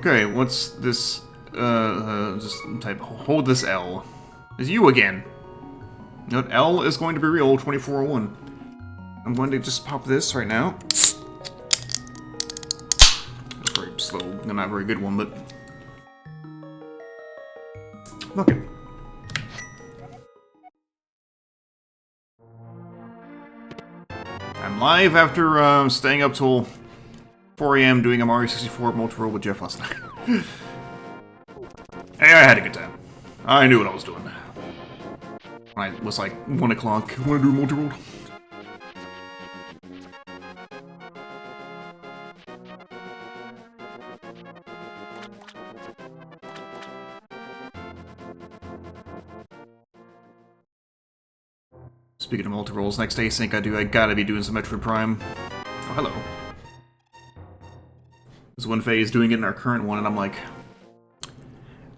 Okay, what's this? Just type hold this L. It's you again. You know what? L is going to be real 2401. I'm going to just pop this right now. It's very slow. Not a very good one, but okay. I'm live after staying up till 4 a.m. doing a Mario 64 multi-roll with Jeff last night. Hey, I had a good time. I knew what I was doing. When it was like 1 o'clock, I want to do a multi-roll. Speaking of multi-rolls, next async I gotta be doing some Metroid Prime. Oh, hello. There's one phase doing it in our current one, and I'm like,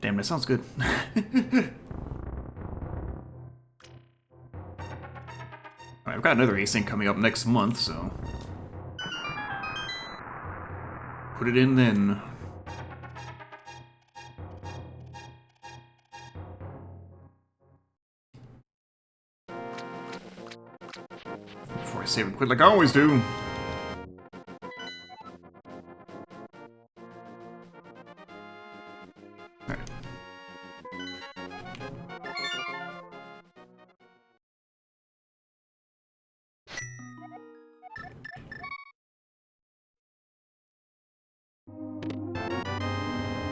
damn, that sounds good. I've got another async coming up next month, so put it in then. Before I save and quit like I always do. Alright.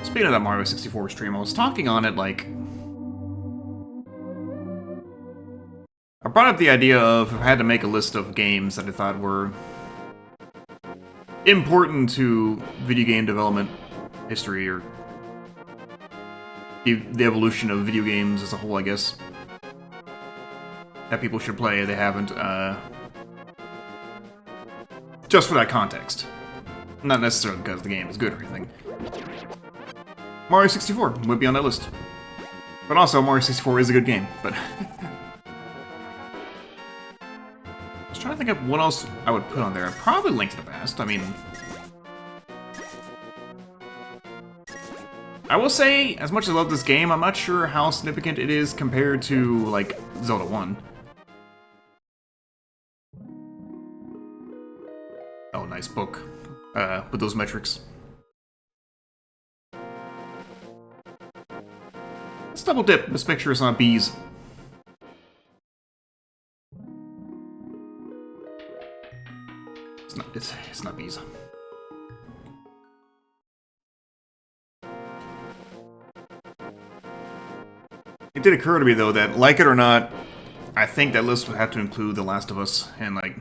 Speaking of that Mario 64 stream, I was talking on it like... I brought up the idea of if I had to make a list of games that I thought were important to video game development history, or the evolution of video games as a whole, I guess, that people should play, they haven't, just for that context. Not necessarily because the game is good or anything. Mario 64 would be on that list. But also, Mario 64 is a good game, but... I was trying to think of what else I would put on there. I'd probably Link to the Past. I mean... I will say, as much as I love this game, I'm not sure how significant it is compared to, like, Zelda 1. Oh, nice book. With those metrics. Let's double dip. Let's make sure it's not bees. It's not bees. It did occur to me, though, that, like it or not, I think that list would have to include The Last of Us, and, like...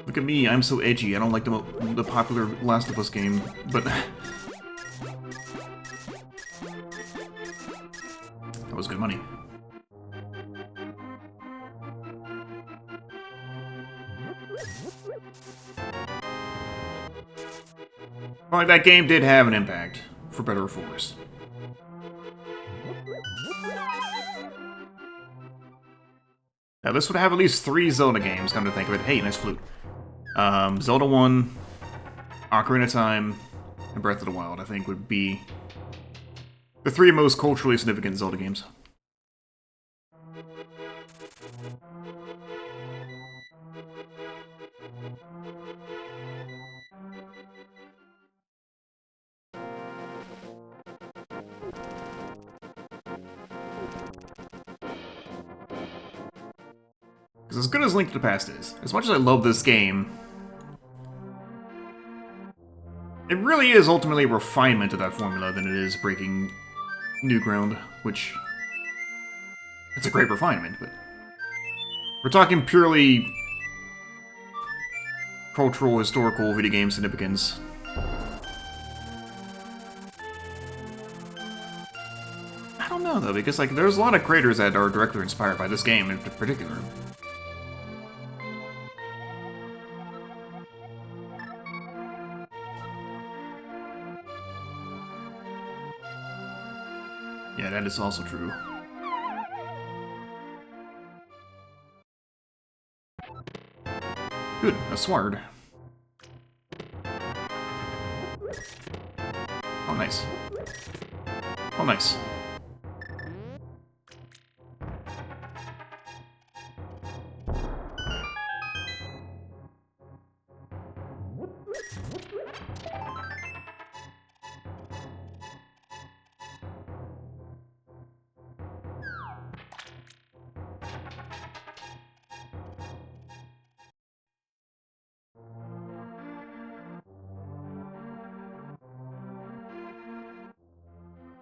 Look at me, I'm so edgy, I don't like the popular Last of Us game, but... that was good money. Well, that game did have an impact, for better or for worse. Now, this would have at least 3 Zelda games, come to think of it. Hey, nice flute. Zelda 1, Ocarina of Time, and Breath of the Wild, I think, would be the 3 most culturally significant Zelda games. Because as good as Link to the Past is, as much as I love this game, it really is ultimately a refinement of that formula than it is breaking new ground, which... it's a great refinement, but... we're talking purely... cultural, historical, video game significance. I don't know, though, because, like, there's a lot of creators that are directly inspired by this game in particular. Yeah, that is also true. Good, a sword. Nice. Oh, nice.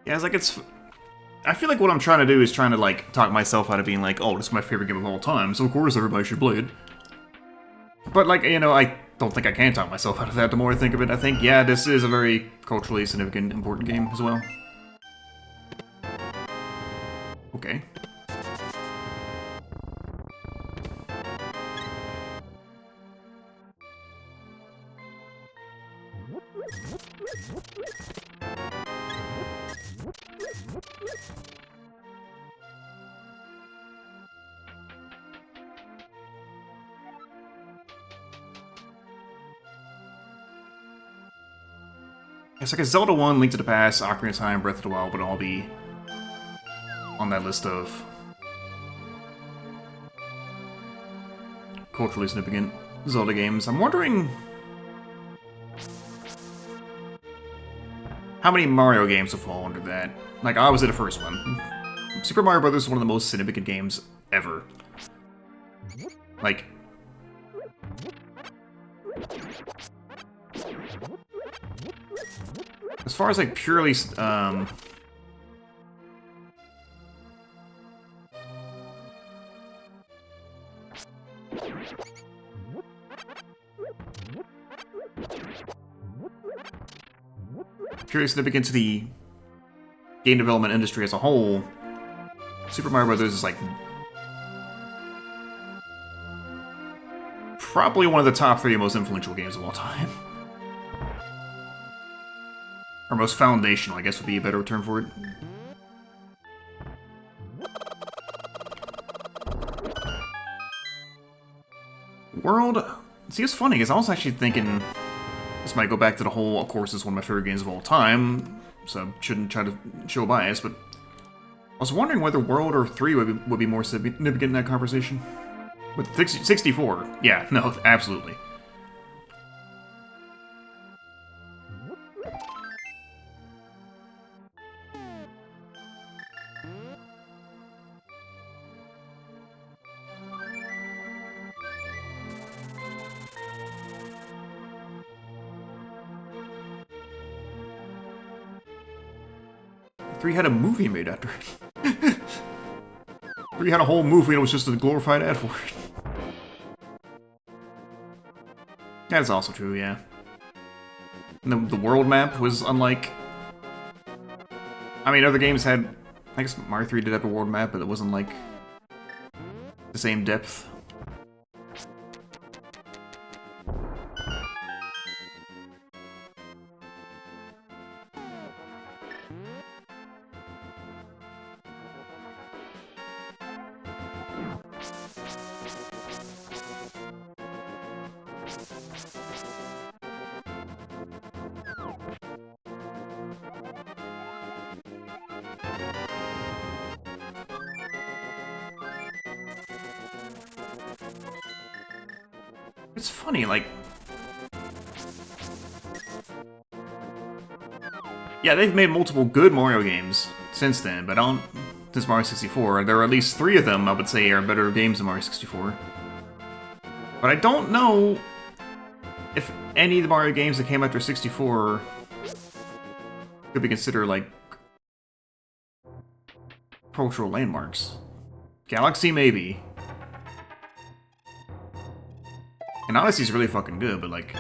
Yeah, it's like I feel like what I'm trying to do is trying to, like, talk myself out of being like, oh, this is my favorite game of all time, so of course everybody should play it. But, like, you know, I don't think I can talk myself out of that the more I think of it. I think, yeah, this is a very culturally significant, important game as well. Okay. It's like a Zelda 1, Link to the Past, Ocarina of Time, Breath of the Wild would all be on that list of culturally significant Zelda games. I'm wondering how many Mario games will fall under that. Like, obviously the first one. Super Mario Bros. Is one of the most significant games ever. Like, as far as, like, purely, purely significant to the game development industry as a whole, Super Mario Bros. Is, like, probably one of the top 3 most influential games of all time. Or most foundational, I guess would be a better term for it. World... See, it's funny, because I was actually thinking... This might go back to the whole, of course, it's one of my favorite games of all time, so I shouldn't try to show bias, but... I was wondering whether World or 3 would be more significant in that conversation. With 64, yeah, no, absolutely. Three had a movie made after it. 3 had a whole movie and it was just a glorified ad for it. That is also true, yeah. And the world map was unlike... I mean, other games had... I guess Mario 3 did have a world map, but it wasn't, like, the same depth. It's funny, like... Yeah, they've made multiple good Mario games since then, but since Mario 64, there are at least 3 of them, I would say, are better games than Mario 64. But I don't know if any of the Mario games that came after 64 could be considered, like, cultural landmarks. Galaxy, maybe. And Odyssey's really fucking good, but, like,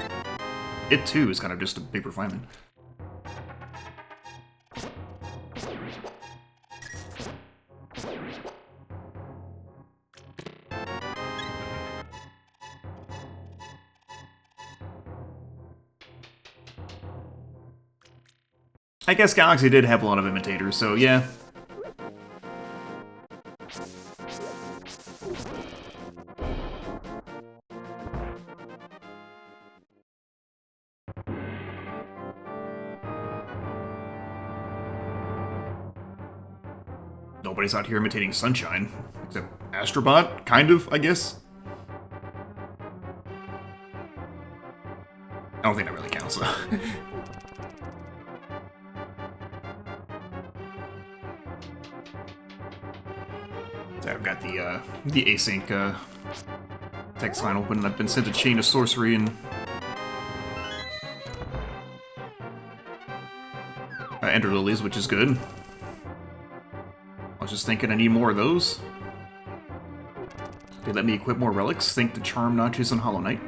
it too is kind of just a big refinement. I guess Galaxy did have a lot of imitators, so yeah. Nobody's out here imitating Sunshine. Except Astrobot, kind of, I guess. I don't think that really counts, though. So I've got the async text line open, and I've been sent a chain of sorcery and Ender Lilies, which is good. I was just thinking I need more of those. They let me equip more relics. Think the charm notches on Hollow Knight.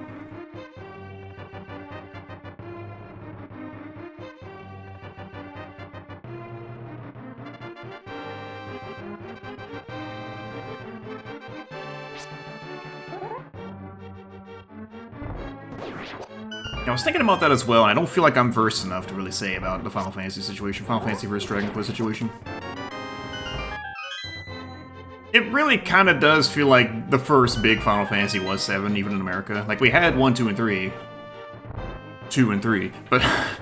I was thinking about that as well, and I don't feel like I'm versed enough to really say about the Final Fantasy situation. Final Fantasy vs. Dragon Quest situation. It really kind of does feel like the first big Final Fantasy was 7, even in America. Like, we had 1, 2, and 3. 2 and 3, but... I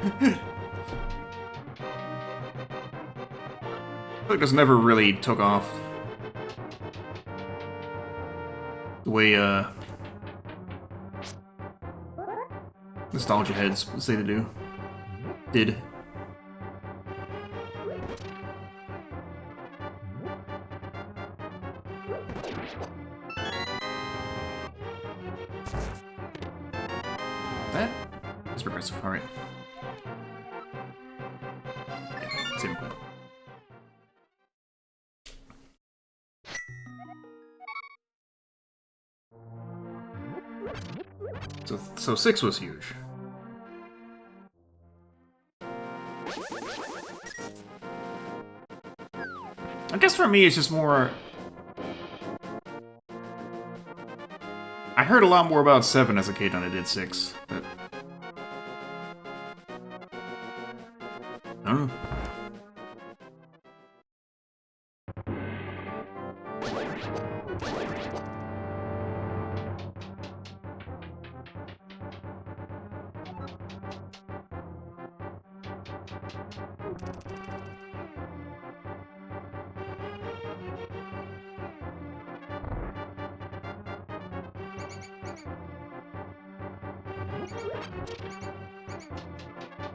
feel like this never really took off the way, nostalgia heads say they do. Did. That is progressive, alright. Yeah, same equipment. So 6 was huge. I guess for me, it's just more... I heard a lot more about 7 as a kid than I did 6, but... I don't know.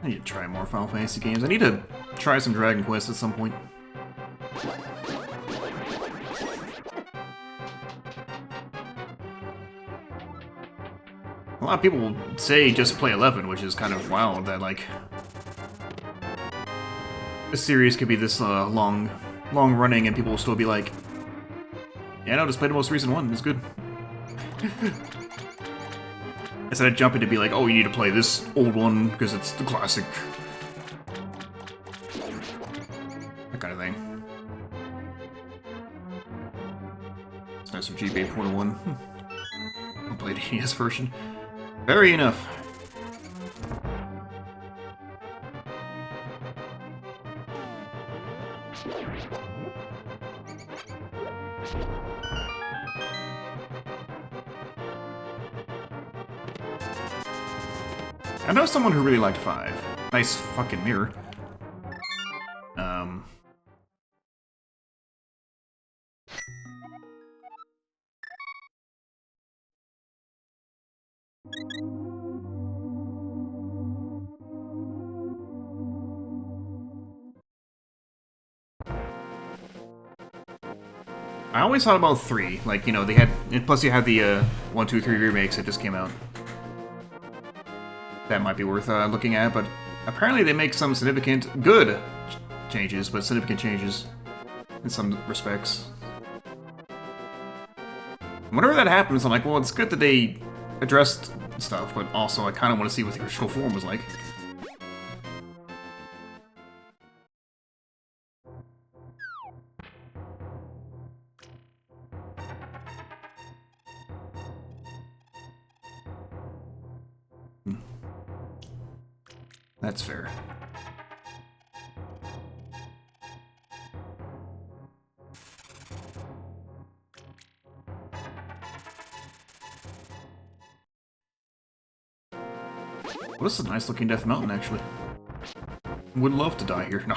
I need to try more Final Fantasy games. I need to try some Dragon Quest at some point. A lot of people say just play 11, which is kind of wild that, like, this series could be this long running and people will still be like, yeah, no, just play the most recent one, it's good. Instead of jumping to be like, oh, you need to play this old one because it's the classic. That kind of thing. It's nice for GBA Portal 1. I'll play the NES version. Very enough. I know someone who really liked 5. Nice fucking mirror. I always thought about 3. Like, you know, they had... And plus you had the 1, 2, 3 remakes that just came out. That might be worth looking at, but apparently they make some significant, good changes, but significant changes in some respects. Whenever that happens, I'm like, well, it's good that they addressed stuff, but also I kind of want to see what the original form was like. That's fair. Well, this is a nice looking Death Mountain, actually. Would love to die here. No.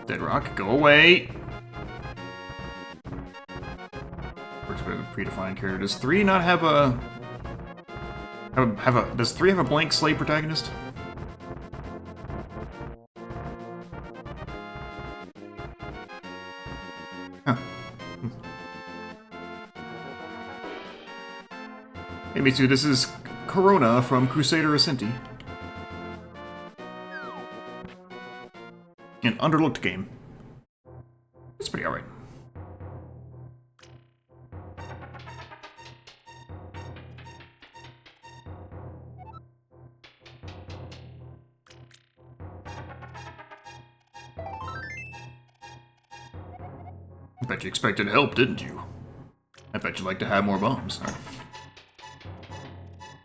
Dead Rock, go away! Works with a predefined character. Does 3 not have a... Does 3 have a blank slate protagonist? Huh. Hey, me too. This is Corona from Crusader Ascenti. An underlooked game. It's pretty alright. I bet you expected help, didn't you? I bet you'd like to have more bombs. Right.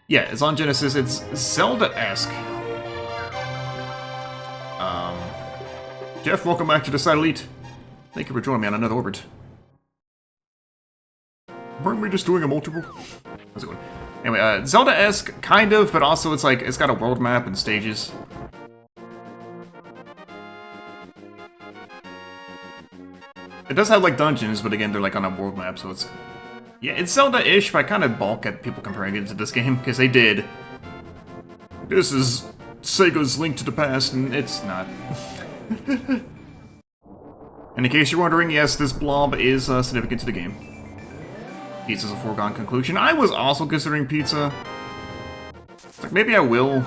Yeah, it's on Genesis. It's Zelda-esque. Jeff, welcome back to the Satellite. Thank you for joining me on another orbit. Weren't we just doing a multiple? How's it going? Anyway, Zelda-esque, kind of, but also it's like, it's got a world map and stages. It does have, like, dungeons, but again, they're, like, on a world map, so it's... Yeah, it's Zelda-ish, but I kind of balk at people comparing it to this game, because they did. This is Sega's Link to the Past, and it's not. And in case you're wondering, yes, this blob is significant to the game. Pizza's a foregone conclusion. I was also considering pizza. Like, maybe I will.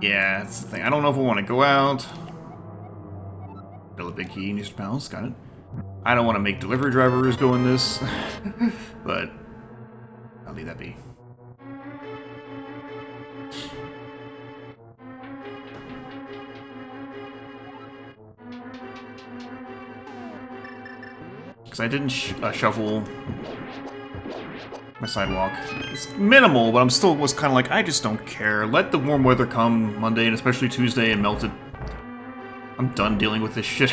Yeah, that's the thing. I don't know if I want to go out. Build a big key in Eastern Palace, got it. I don't want to make delivery drivers go in this, but I'll leave that be. Because I didn't shovel my sidewalk. It's minimal, but I'm still was kind of like, I just don't care. Let the warm weather come Monday and especially Tuesday and melt it. I'm done dealing with this shit.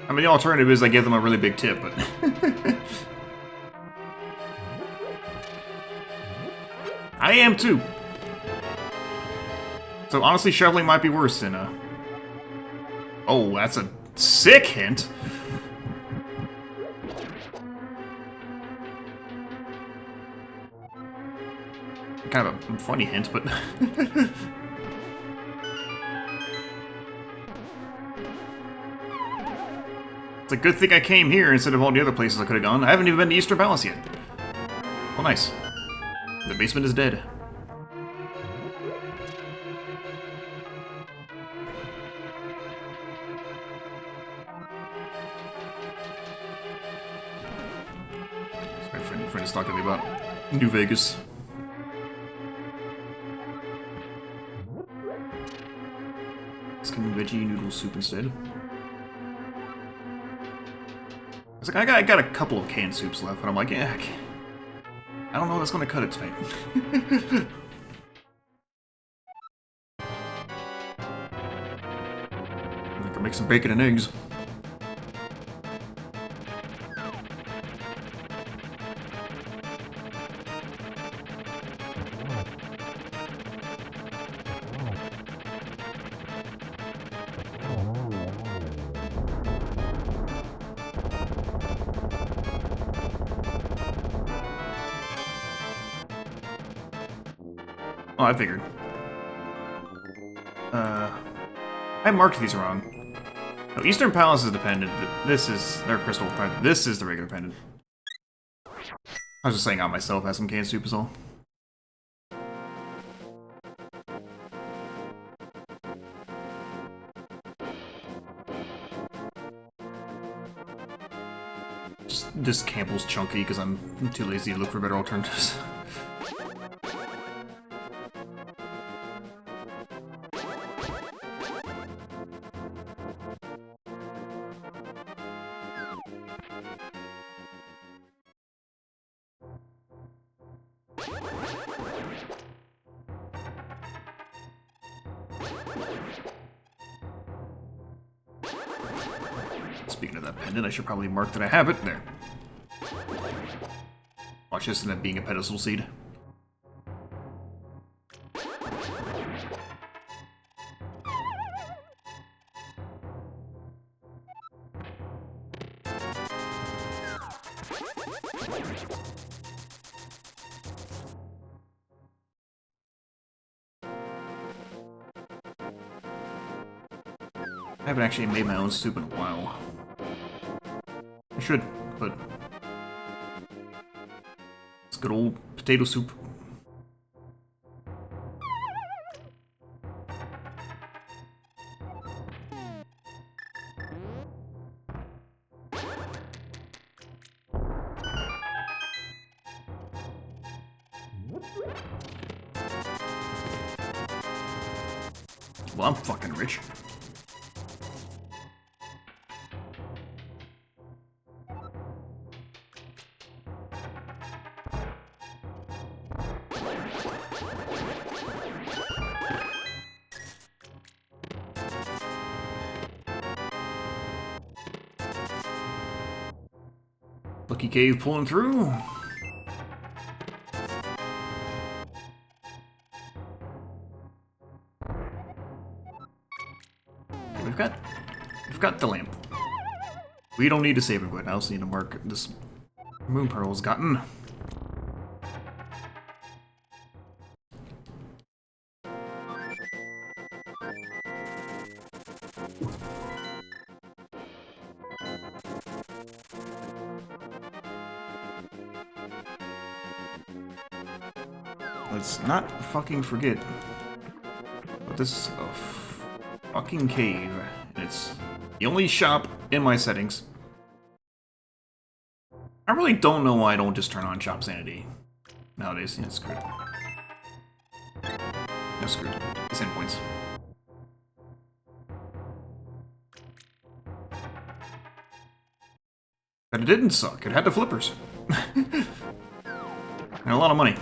I mean, the alternative is I give them a really big tip, but... I am too! So honestly, shoveling might be worse than, Oh, that's a sick hint! Kind of a funny hint, but... It's a good thing I came here instead of all the other places I could have gone. I haven't even been to Eastern Palace yet. Oh, nice. The basement is dead. My friend is talking to me about New Vegas. Let's get veggie noodle soup instead. I was like, I got a couple of canned soups left, and I'm like, yeah, I don't know that's gonna cut it tonight. I can make some bacon and eggs. Oh, I figured. I marked these wrong. No, Eastern Palace is dependent. This is their crystal. This is the regular pendant. I was just saying out myself. Have some canned soup is all. Just this Campbell's chunky because I'm too lazy to look for better alternatives. Speaking of that pendant, I should probably mark that I have it. There. Watch this and that being a pedestal seed. I haven't actually made my own soup in a while. I should, but it's good old potato soup. Well, I'm fucking rich. Lucky Cave pulling through. We've got the lamp. We don't need to save it, but I also need to mark this moon pearl's gotten. Let's not fucking forget. But this is a fucking cave. It's the only shop in my settings. I really don't know why I don't just turn on shop sanity nowadays. Yeah, screwed. No, screwed. It's endpoints. But it didn't suck. It had the flippers. And a lot of money.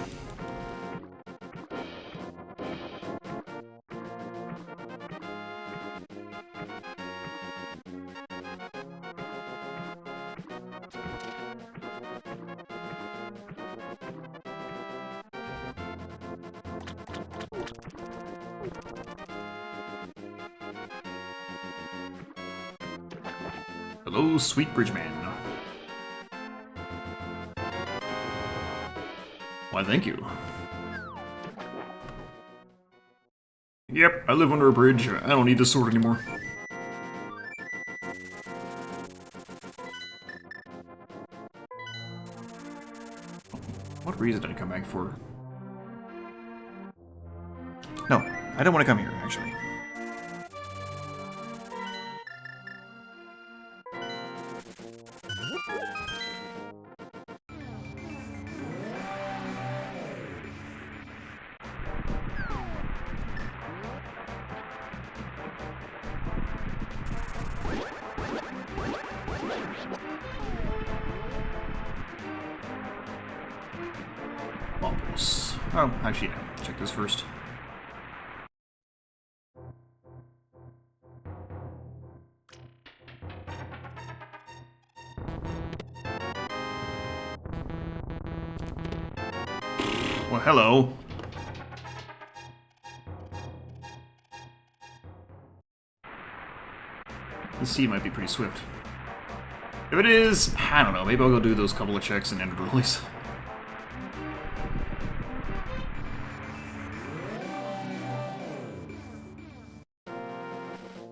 Hello, sweet bridgeman. Why, thank you. Yep, I live under a bridge. I don't need this sword anymore. What reason did I come back for? No, I don't want to come here, actually. Bubbles. Oh, actually, yeah. Check this first. Well, hello. This seed might be pretty swift. If it is, I don't know. Maybe I'll go do those couple of checks and end the release.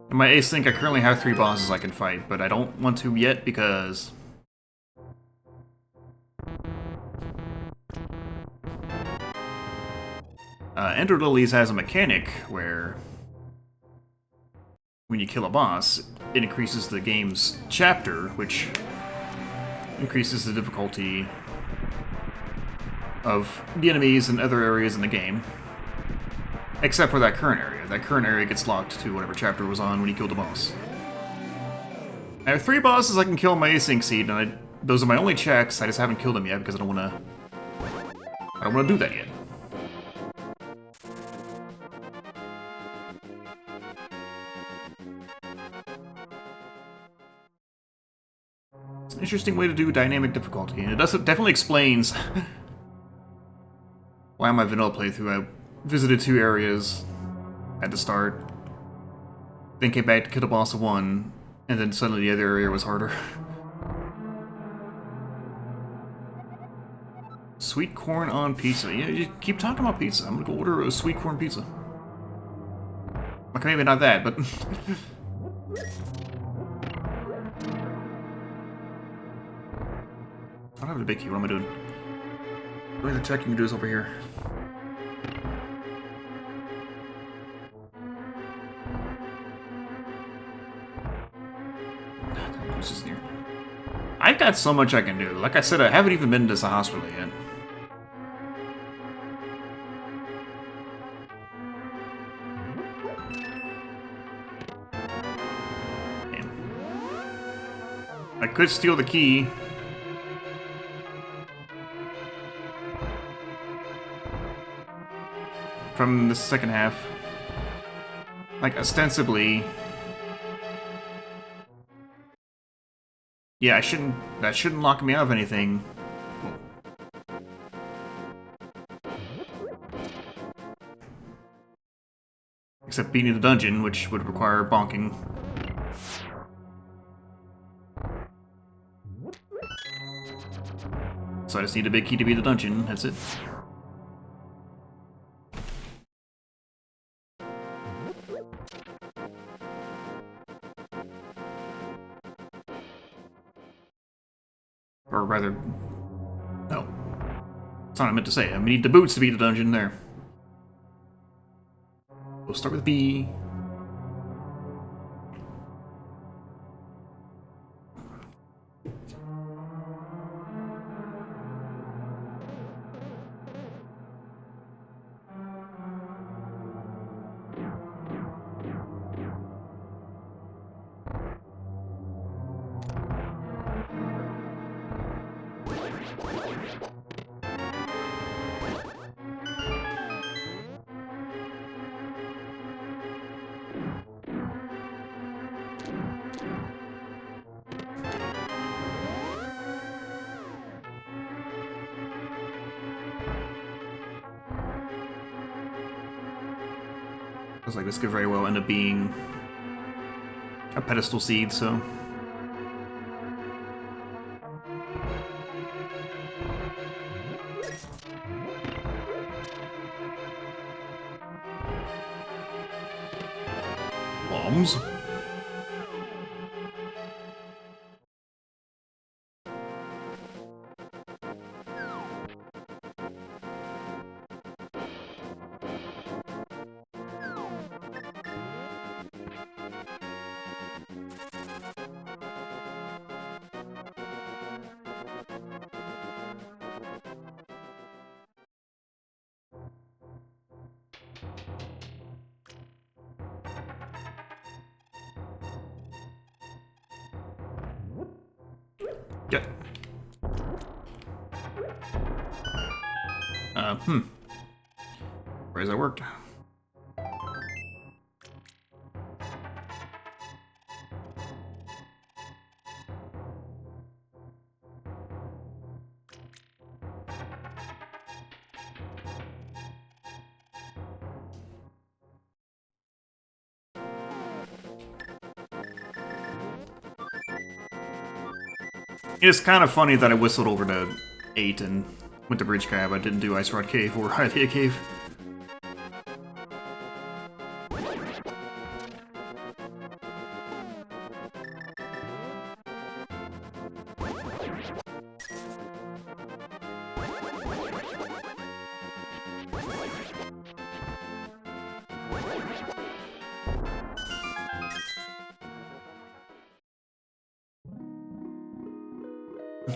In my async, I currently have 3 bosses I can fight, but I don't want to yet because... Ender Lilies has a mechanic where when you kill a boss, it increases the game's chapter, which increases the difficulty of the enemies and other areas in the game. Except for that current area. That current area gets locked to whatever chapter it was on when you killed the boss. I have 3 bosses I can kill in my async seed, and those are my only checks. I just haven't killed them yet because I don't want to I don't want to do that yet. It's an interesting way to do dynamic difficulty, and it definitely explains why on my vanilla playthrough I visited 2 areas at the start, then came back to kill the boss of one, and then suddenly the other area was harder. Sweet corn on pizza. Yeah, you keep talking about pizza. I'm gonna go order a sweet corn pizza. Okay, maybe not that, but... I don't have a big key. What am I doing? Where the checking do is over here. What's this here? I've got so much I can do. Like I said, I haven't even been to the hospital yet. Damn. I could steal the key. From the second half. Like, ostensibly... Yeah, that shouldn't lock me out of anything. Except beating the dungeon, which would require bonking. So I just need a big key to beat the dungeon, that's it. Or rather, no. That's not what I meant to say. I need the boots to beat the dungeon there. We'll start with B. Looks like this could very well end up being a pedestal seed, so... Bombs? Yep. Where's that worked? It's kind of funny that I whistled over to 8 and went to Bridge Cab. I didn't do Ice Rod Cave or Hylia Cave.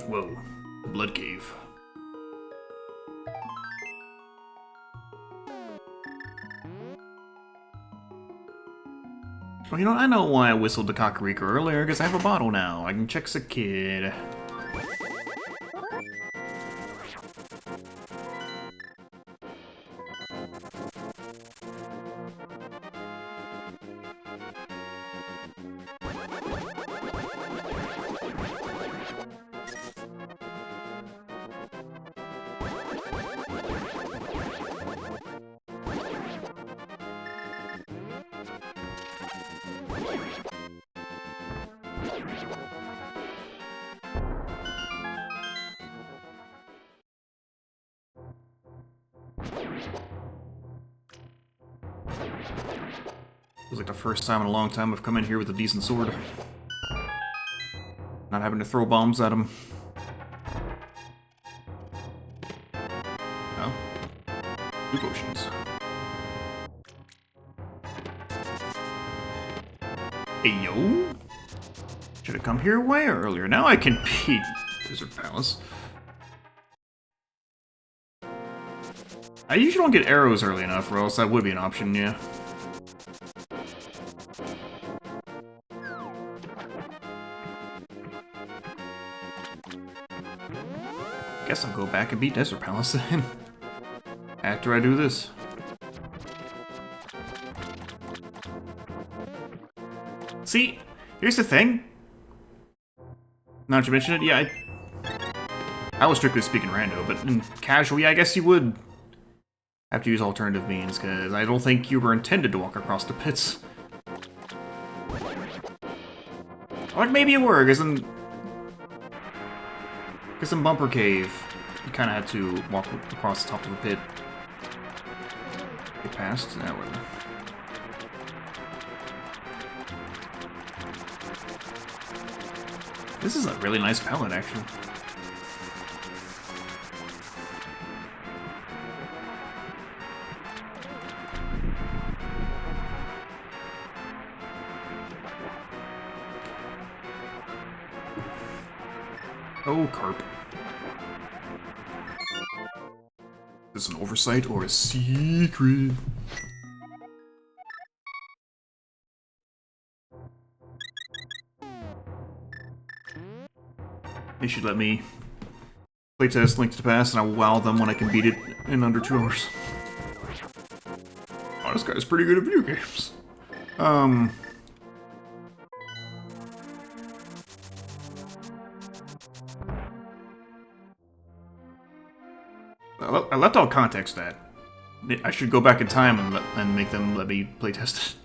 Whoa, Blood Cave. Well, you know, I know why I whistled to Kakariko earlier, because I have a bottle now. I can check the kid. Feels like the first time in a long time I've come in here with a decent sword. Not having to throw bombs at him. Oh. 2 potions. Hey, yo! Should have come here way earlier. Now I can beat Desert Palace. I usually don't get arrows early enough, or else that would be an option, yeah. Guess I'll go back and beat Desert Palace then. After I do this. See, here's the thing. Now that you mention it, yeah, I was strictly speaking rando, but in casual, yeah, I guess you would have to use alternative means, because I don't think you were intended to walk across the pits. Or maybe you were, because in Bumper Cave, you kind of had to walk across the top of the pit. Get past? That way. This is a really nice palette, actually. Oh, carp. Is this an oversight or a secret? They should let me playtest Link to the Past and I'll wow them when I can beat it in under 2 hours. Oh, this guy's pretty good at video games. I left out context that. I should go back in time and make them let me playtest it.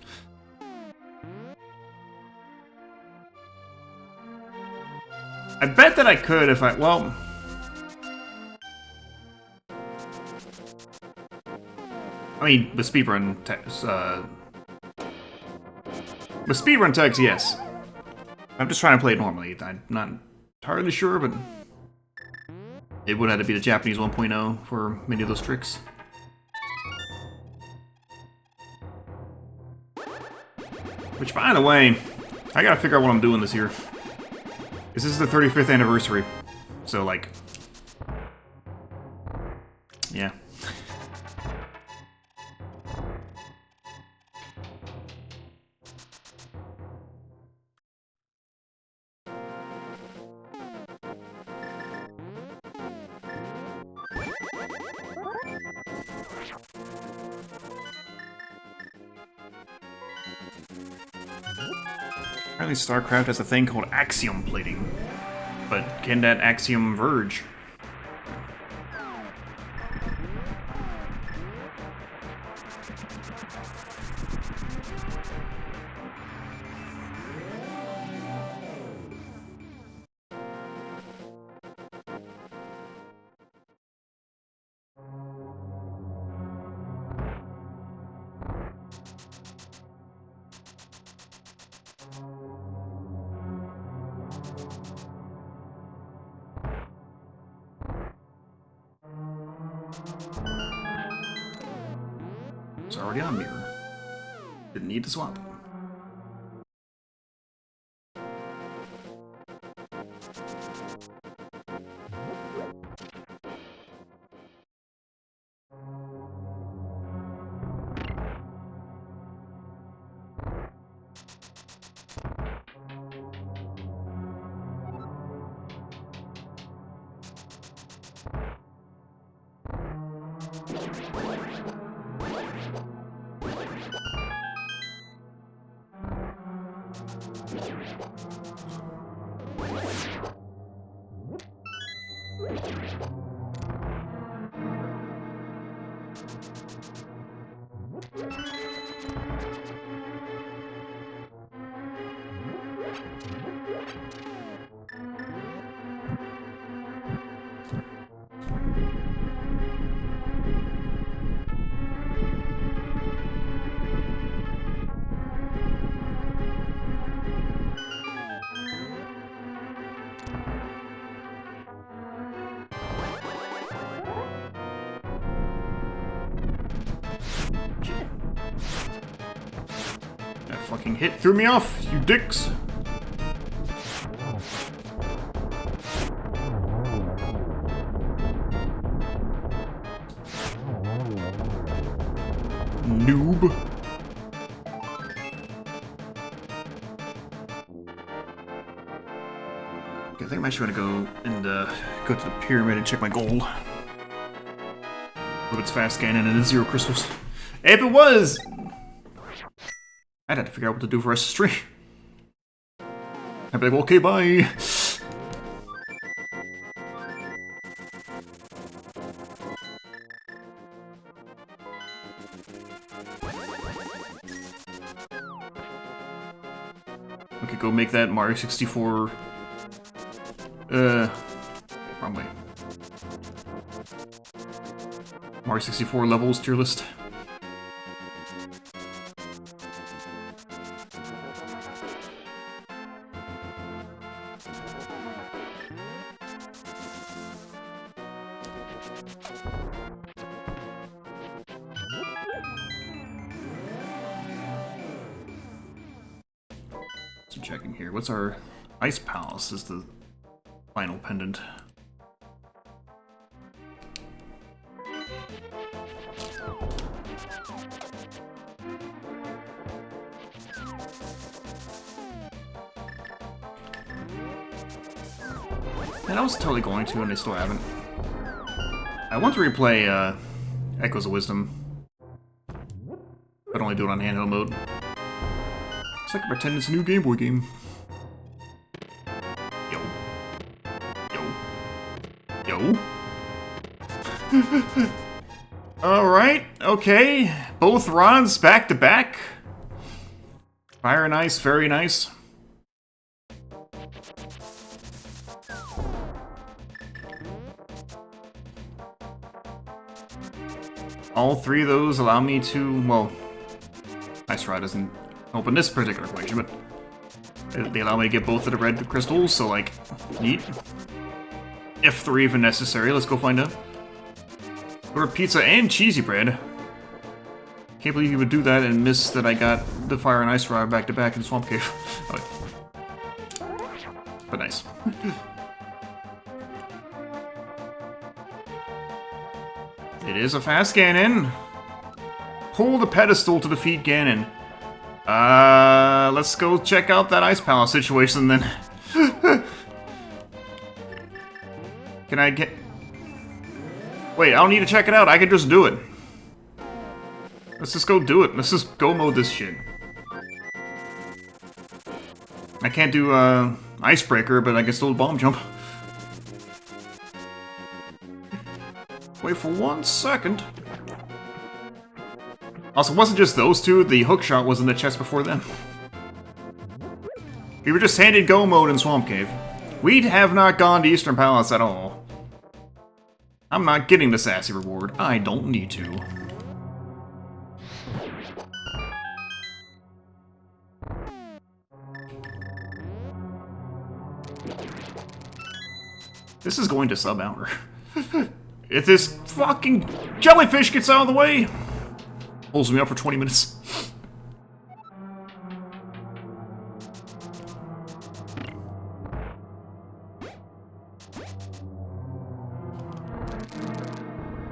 I bet that I could if I, well... I mean, with speedrun text, with speedrun text, yes. I'm just trying to play it normally. I'm not entirely sure, but... It would have to be the Japanese 1.0 for many of those tricks. Which, by the way, I gotta figure out what I'm doing this year. This is the 35th anniversary. So, like... Yeah. Apparently StarCraft has a thing called axiom plating. But can that axiom verge? It's already on mirror. Didn't need to swap. fucking hit threw me off, you dicks! Noob. Okay, I think I'm actually gonna go and go to the pyramid and check my gold. If it's fast scanning and it's 0 crystals. If it was, I'd have to figure out what to do for us to stream. I'd be like, okay, bye. We could go make that Mario 64. Wrong way. Mario 64 levels tier list. So checking here, what's our Ice Palace is the final pendant. And I was totally going to, and I still haven't. I want to replay Echoes of Wisdom, but only do it on handheld mode. It's like pretend it's a new Game Boy game. Yo. Yo. Yo. Alright, okay. Both rods back to back. Fire and ice, very nice. All three of those allow me to, well, Ice Rod doesn't open this particular equation, but they allow me to get both of the red crystals, so like, neat. If they're even necessary, let's go find out. Order pizza and cheesy bread. Can't believe you would do that and miss that I got the Fire and Ice Rod back to back in Swamp Cave. Oh, but nice. It is a fast Ganon. Pull the pedestal to defeat Ganon. Let's go check out that Ice Palace situation then. Can I get... Wait, I don't need to check it out. I can just do it. Let's just go do it. Let's just go mode this shit. I can't do, Icebreaker, but I can still bomb jump. Wait for 1 second. Also, it wasn't just those two. The hookshot was in the chest before them. We were just handed go mode in Swamp Cave. We have not gone to Eastern Palace at all. I'm not getting the sassy reward. I don't need to. This is going to sub-hour. If this fucking jellyfish gets out of the way, holds me up for 20 minutes.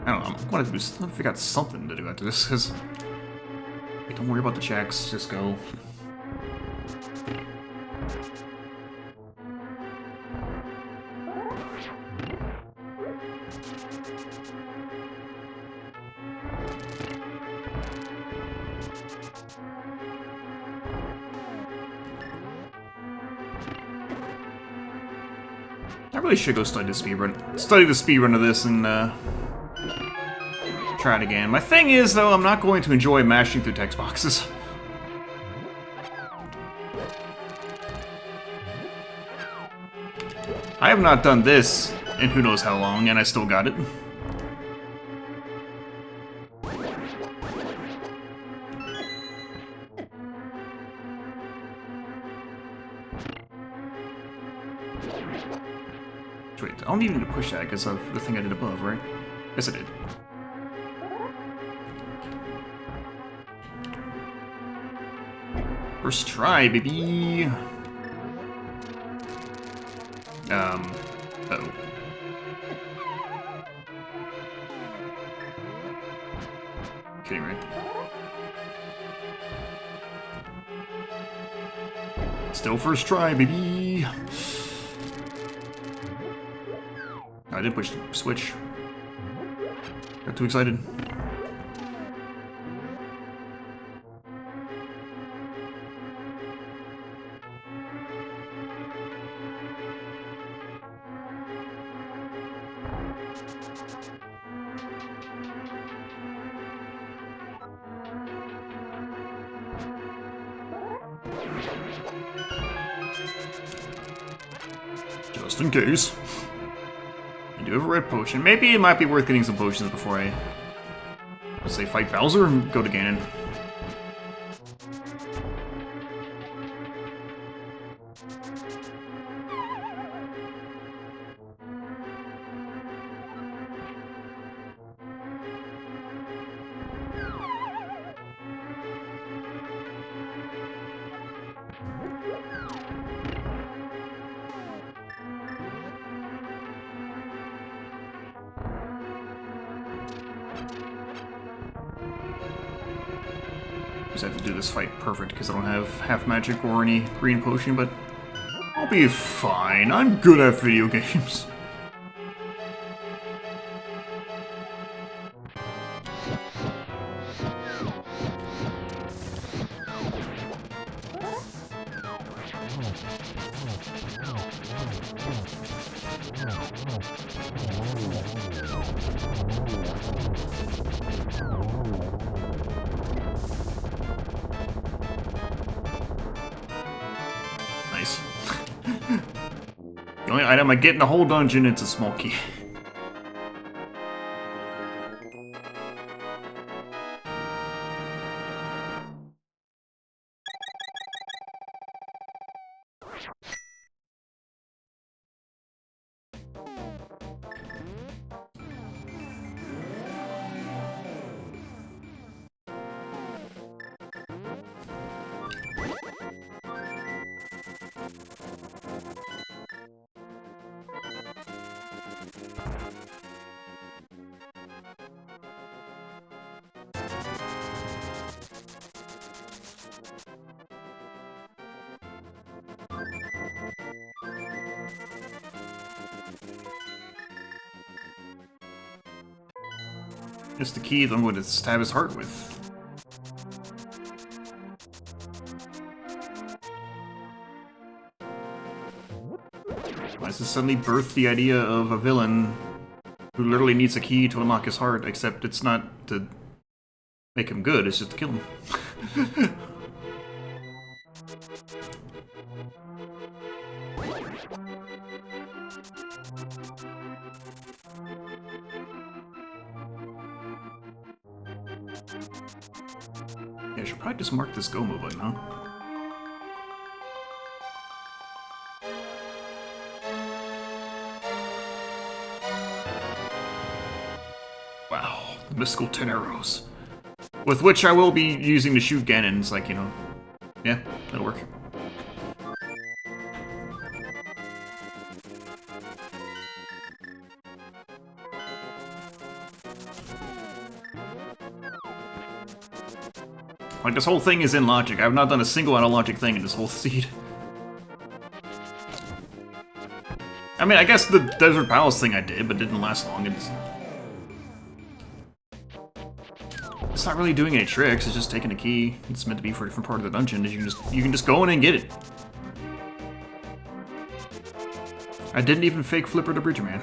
I don't know, I'm gonna figure out something to do after this, because... Hey, don't worry about the checks, just go. I really should go study the speedrun of this and try it again. My thing is, though, I'm not going to enjoy mashing through text boxes. I have not done this in who knows how long, and I still got it. Wait, I don't even need to push that because of the thing I did above, right? Yes, I did. First try, baby. Uh-oh. Kidding, right? Still first try, baby. I did push the switch. Got too excited. Just in case. I do have a red potion. Maybe it might be worth getting some potions before I, let's say, fight Bowser and go to Ganon. Just have to do this fight perfect because I don't have half magic or any green potion, but I'll be fine. I'm good at video games. Nice. The only item I get in the whole dungeon, it's a small key. It's the key that I'm going to stab his heart with. Why does this suddenly birth the idea of a villain who literally needs a key to unlock his heart, except it's not to make him good, it's just to kill him. Yeah, I should probably just mark this go-mo button, huh? Wow, the mystical 10 arrows. With which I will be using to shoot Ganons, like, you know. Yeah, that'll work. Like, this whole thing is in logic. I've not done a single out-of-logic thing in this whole seed. I mean, I guess the Desert Palace thing I did, but it didn't last long. It's not really doing any tricks, it's just taking a key. It's meant to be for a different part of the dungeon. You can just go in and get it. I didn't even fake Flipper the Bridge Man.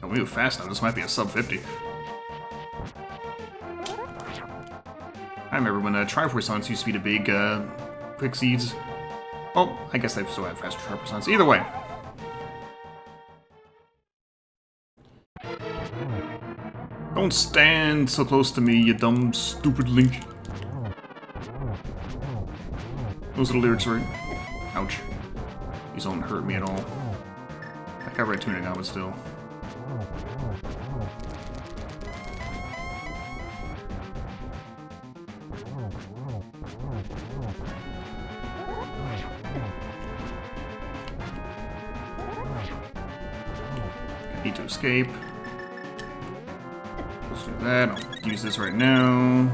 Oh, we move fast now. This might be a sub 50. I remember when Triforce used to be the big quick seeds. Oh, I guess I still have faster Triforce. Either way. Don't stand so close to me, you dumb, stupid Link. Those are the lyrics, right? Ouch. These don't hurt me at all. I got red tunic on, but still. I need to escape. Let's do that. I'll use this right now.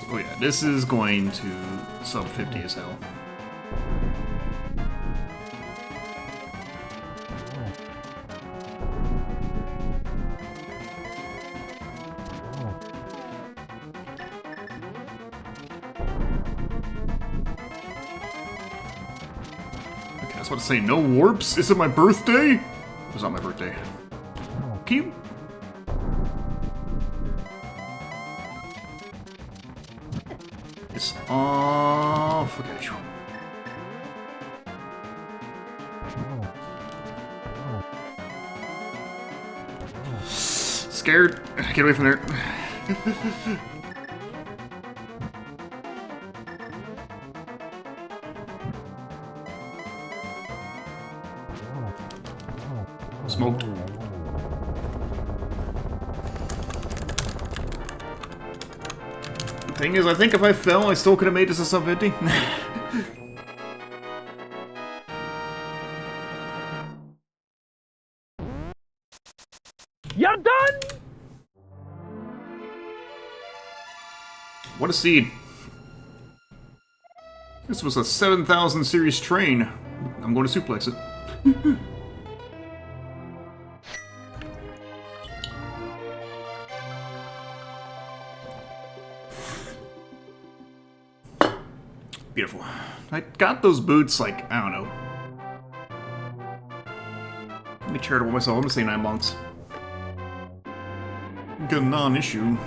Oh yeah, this is going to sub 50 as hell. Okay, I was about to say, no warps? Is it my birthday? It's not my birthday. Can you... It's off. Okay. Scared. Get away from there. Smoked. Thing is, I think if I fell, I still could have made this a sub 50. You're done! What a seed. This was a 7,000 series train. I'm going to suplex it. Beautiful. I got those boots, like, I don't know. Let me charitable myself. I'm gonna say 9 months. Got a non-issue.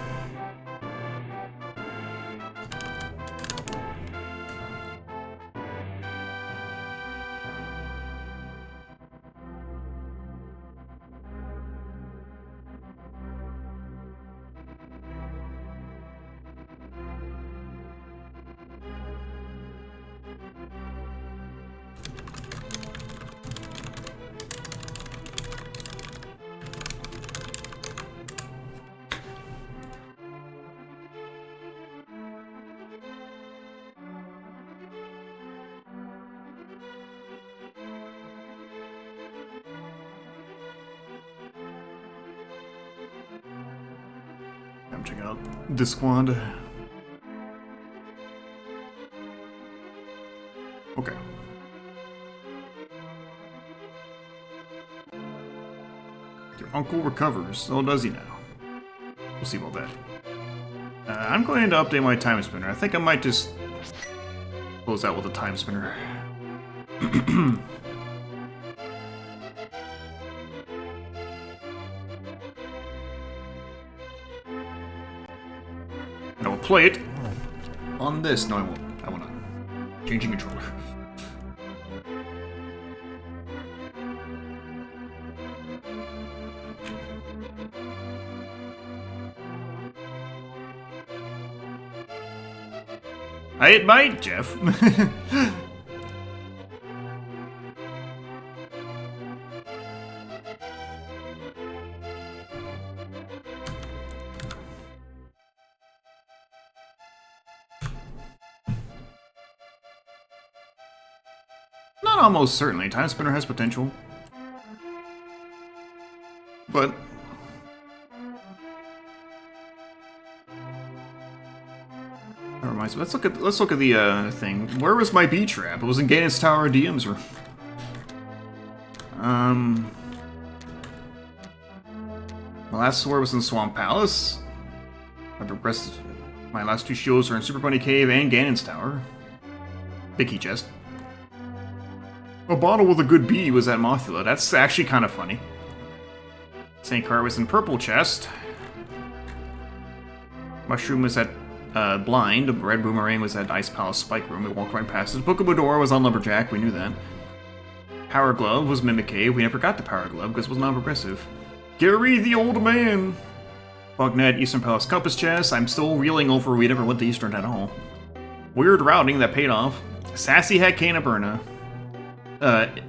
I'm checking out this squad. Okay. Your uncle recovers. So does he now? We'll see about that. I'm going to update my time spinner. I think I might just close out with a time spinner. And I will play it on this. No, I won't. I will not. Changing controller. It might, Jeff. Not almost certainly. Time Spinner has potential. But that reminds me. Let's look at the thing. Where was my B trap? It was in Ganon's Tower DM's room. My last sword was in Swamp Palace. My last 2 shields are in Super Bunny Cave and Ganon's Tower. Big key chest. A bottle with a good B was at Mothula. That's actually kind of funny. St. Car was in Purple Chest. Mushroom was at blind. Red Boomerang was at Ice Palace Spike Room. We walked right past it. Book of Bedora was on Lumberjack. We knew that. Power Glove was Mimic Cave. We never got the Power Glove because it was non-progressive. Gary the Old Man! Bugnet, Eastern Palace Compass Chest. I'm still reeling over we never went to Eastern at all. Weird routing that paid off. Sassy Hat Cana Burna.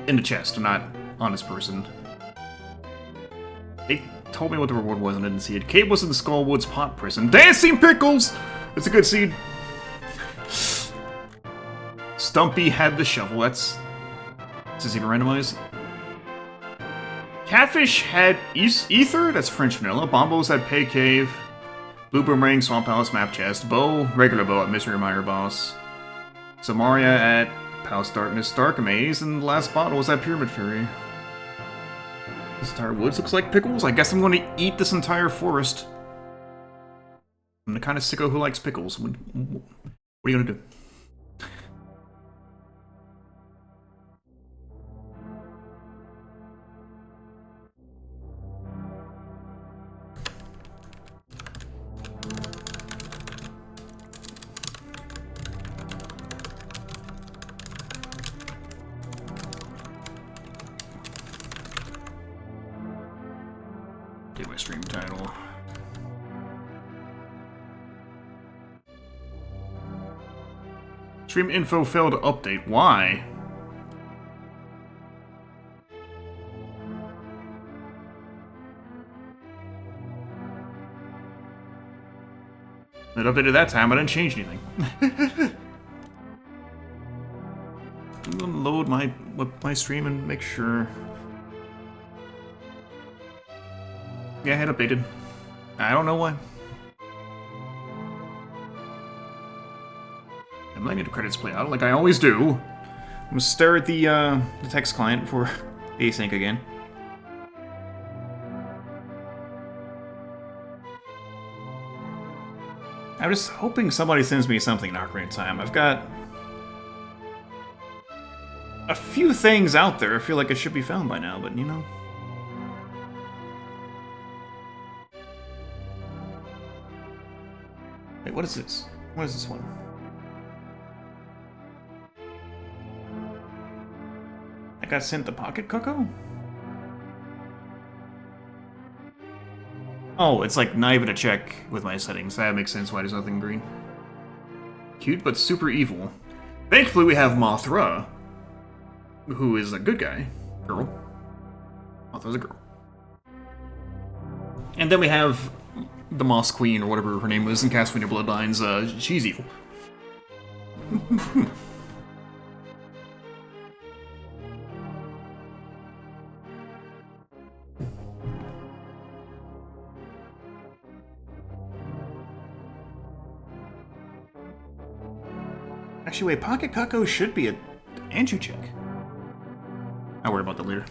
In the chest, not on this person. They told me what the reward was and I didn't see it. Kate was in the Skullwoods Pot Prison. Dancing Pickles! It's a good seed. Stumpy had the shovel. Is this even randomized? Catfish had Ether. That's French vanilla. Bombos had Pay Cave. Blue Boomerang, Swamp Palace, Map Chest. Bo, regular Bo at Mystery Mire Boss. Samaria at Palace Darkness, Dark Maze. And the last bottle was at Pyramid Fury. This entire woods looks like pickles. I guess I'm going to eat this entire forest. I'm the kind of sicko who likes pickles. What are you going to do? Get my stream title. Stream info failed to update. Why? It updated that time, I didn't change anything. I'm gonna load my stream and make sure. Yeah, it updated. I don't know why. I'm letting the credits play out like I always do. I'm gonna stare at the text client for async again. I'm just hoping somebody sends me something in Ocarina of Time. I've got a few things out there I feel like it should be found by now, but you know. Wait, what is this? What is this one? I got sent the Pocket Cocoa? Oh, it's like not even a check with my settings. That makes sense why there's nothing green. Cute, but super evil. Thankfully, we have Mothra, who is a good guy. Girl. Mothra's a girl. And then we have the Moss Queen, or whatever her name was in Castlevania Bloodlines. She's evil. Actually, wait, Pocket Cuckoo should be an Andrew check. I'll worry about that later.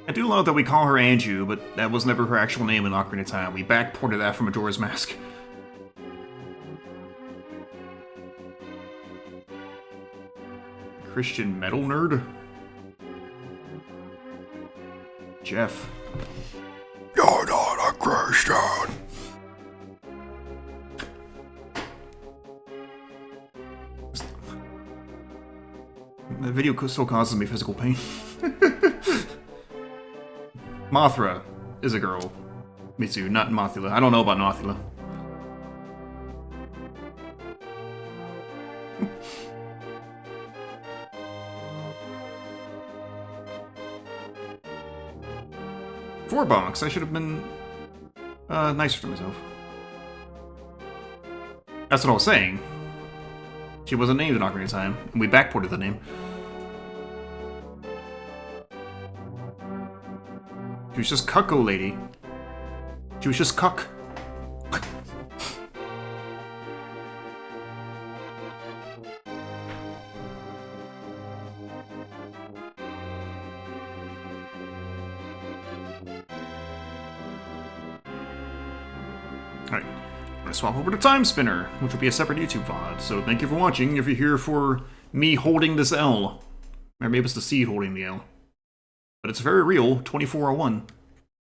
I do love that we call her Anju, but that was never her actual name in Ocarina of Time. We backported that from Majora's Mask. Christian metal nerd? Jeff. You're not a Christian! The video still causes me physical pain. Mothra is a girl. Mitsu, not Mothula. I don't know about Mothula. Four box. I should have been nicer to myself. That's what I was saying. She wasn't named in Ocarina of Time, and we backported the name. She was just Cucko Lady. She was just Cuck. Alright, I'm gonna swap over to Time Spinner, which will be a separate YouTube VOD. So thank you for watching. If you're here for me holding this L, or maybe it's the C holding the L. But it's very real, 2401.